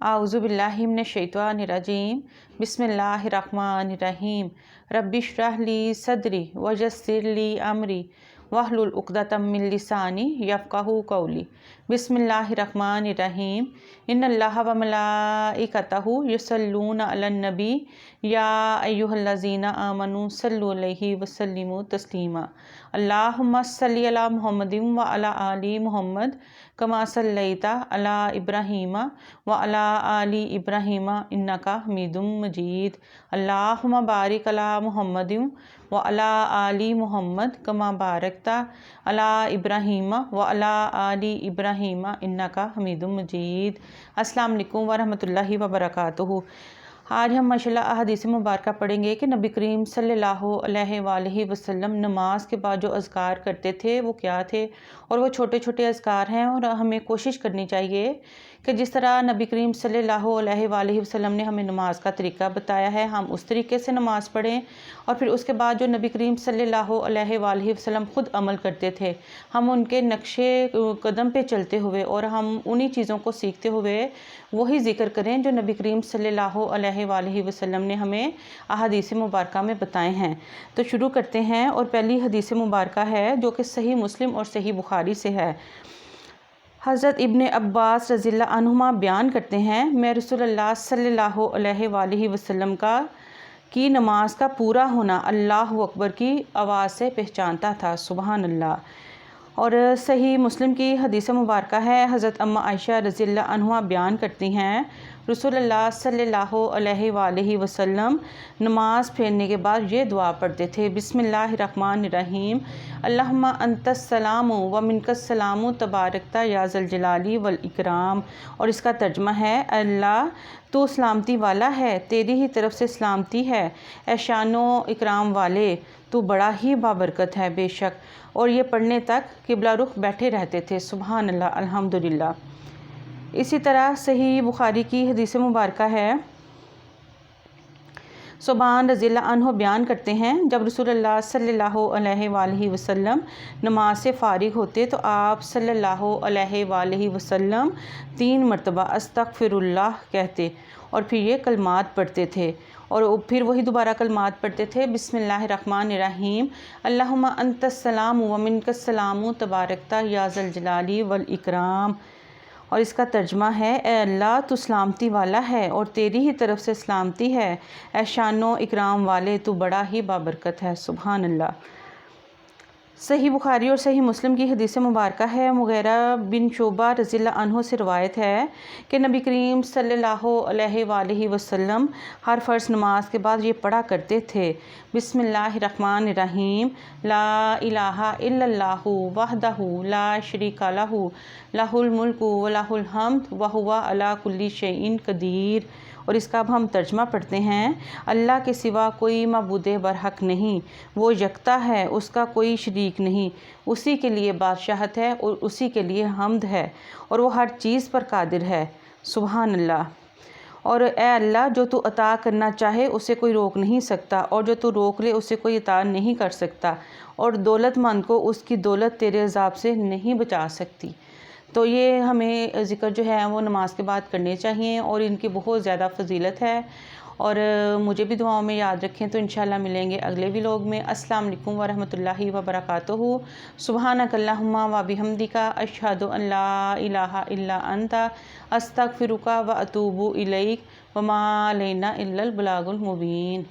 आऊज़ु बिल्लाहि मिनश शैतानिर रजीम बिस्मिल्लाहिर्रहमानिर्रहीम रब्बिश्रह ली सदरी वयस्सिर ली अमरी वहलुल उक़दतम मिन लिसानी यफ़क़हू क़ौली। बिस्मिल्लाहिर्रहमानिर्रहीम इन्नल्लाहा व मलाइकतहू युसल्लूना अलन नबी या अय्युहल्लज़ीना आमनू सल्लु अलैहि वसल्लिमू तस्लीमा। अल्लाहुम्मा सल्लि अला मुहम्मदिन व अला आलि मुहम्मद कमा सल्लैता अला इब्राहीमा व अला आलि इब्राहीमा इन्नका हमीदुम मजीद। अल्लाहुम्मा बारिक अला मुहम्मदिन व अला आलि मुहम्मद कमा बारकता अला इब्राहीमा व अला आलि इब्राहीमा इन्नका हमीदुम मजीद। अस्सलाम वालेकुम व रहमतुल्लाहि व बरकातुहू। आज हम माशाल्लाह अहदीस मुबारक पढ़ेंगे कि नबी करीम सल्लल्लाहु अलैहि वसल्लम नमाज के बाद जो अज़कार करते थे वो क्या थे, और वो छोटे छोटे अज़कार हैं और हमें कोशिश करनी चाहिए कि जिस तरह नबी करीम सल्लल्लाहु अलैहि वसल्लम ने हमें नमाज का तरीका बताया है हम उस तरीके से नमाज़ पढ़ें, और फिर उसके बाद जो नबी करीम सल्लल्लाहु अलैहि वसल्लम ख़ुद अमल करते थे हम उनके नक्शे कदम पे चलते हुए और हम उन्हीं चीज़ों को सीखते हुए वही ज़िक्र करें जो नबी करीम सल्लल्लाहु अलैहि वसल्लम ने हमें अहादीस मुबारक में बताए हैं। तो शुरू करते हैं, और पहली हदीस मुबारक है जो कि सही मुस्लिम और सही बुखारी से है। हज़रत इब्ने अब्बास रज़ियल्लाहु अन्हुमा बयान करते हैं, मैं रसूलुल्लाह सल्लल्लाहु अलैहि वसल्लम की नमाज का पूरा होना अल्लाहु अकबर की आवाज़ से पहचानता था। सुबहान अल्लाह। और सही मुस्लिम की हदीस मुबारक है, हज़रत अम्मा आयशा रज़ियल्लाहु अन्हा बयान करती हैं, रसूलुल्लाह सल्लल्लाहु अलैहि वसल्लम नमाज फेरने के बाद ये दुआ पढ़ते थे, बिस्मिल्लाहिर्रहमानिर्रहीम अल्लाहुम्मा अंतस्सलामु व मिनकस्सलामु तबारकता या ज़ल जलाली वल इकराम। और इसका तर्जुमा है, अल्लाह तू सलामती वाला है, तेरी ही तरफ से सलामती है, एशानो इकराम वाले तू बड़ा ही बाबरकत है बेशक। और ये पढ़ने तक किबला रुख बैठे रहते थे। सुबहान अल्लाह, अल्हम्दुलिल्लाह। इसी तरह सही बुखारी की हदीस मुबारक है, सुबान रज़ियल्लाहु अन्हु बयान करते हैं, जब रसूलुल्लाह सल्लल्लाहु अलैहि वसल्लम नमाज से फ़ारिग होते तो आप सल्लल्लाहु अलैहि वसल्लम 3 मरतबा अस्तग़फिरुल्लाह कहते और फिर ये कलमात पढ़ते थे, और फिर वही दोबारा कलमात पढ़ते थे, बिस्मिल्लाहिर्रहमानिर्रहीम अल्लाहुम्मा अंतस्सलामु व मिनकस्सलामु तबारकता या ज़ल जलाली वल इकराम। और इसका तर्जुमा है, ए अल्लाह तू सलामती वाला है और तेरी ही तरफ से सलामती है, एशानो इकराम वाले तू बड़ा ही बाबरकत है। सुबहान अल्लाह। सही बुखारी और सही मुस्लिम की हदीस मुबारक है, मुग़ीरा बिन शुबा रज़ियल्लाहु अन्हु से रवायत है कि नबी करीम सल्लल्लाहु अलैहि वसल्लम हर फ़र्ज़ नमाज के बाद ये पढ़ा करते थे, बिस्मिल्लाहिर्रहमानिर्रहीम ला इलाहा इल्लल्लाहु वहदहु ला शरीका लहु लहुल मुल्कु व लहुल हम्द व हुवा अला कुल्ली शैइन कदीर। और इसका अब हम तर्जुमा पढ़ते हैं, अल्लाह के सिवा कोई माबूद बरहक नहीं, वो यकता है, उसका कोई शरीक नहीं, उसी के लिए बादशाहत है और उसी के लिए हम्द है, और वो हर चीज़ पर कादिर है। सुबहान अल्लाह। और ए अल्लाह जो तू अता करना चाहे उसे कोई रोक नहीं सकता, और जो तू रोक ले उसे कोई अता नहीं कर सकता, और दौलतमंद को उसकी दौलत तेरे अज़ाब से नहीं बचा सकती। तो ये हमें ज़िक्र जो है वो नमाज के बाद करने चाहिए और इनकी बहुत ज़्यादा फ़जीलत है, और मुझे भी दुआओं में याद रखें। तो इंशाल्लाह मिलेंगे अगले व्लॉग में। अस्सलाम वालेकुम व रहमतुल्लाहि व बरकातुहू। सुब्हानकल्लाहुम्मा व बिहम्दिका अशहदु अन ला इलाहा इल्ला अंता अस्तगफिरुका व अतूबु इलैक व मा अलैना इल्लल बलागुल मुबीन।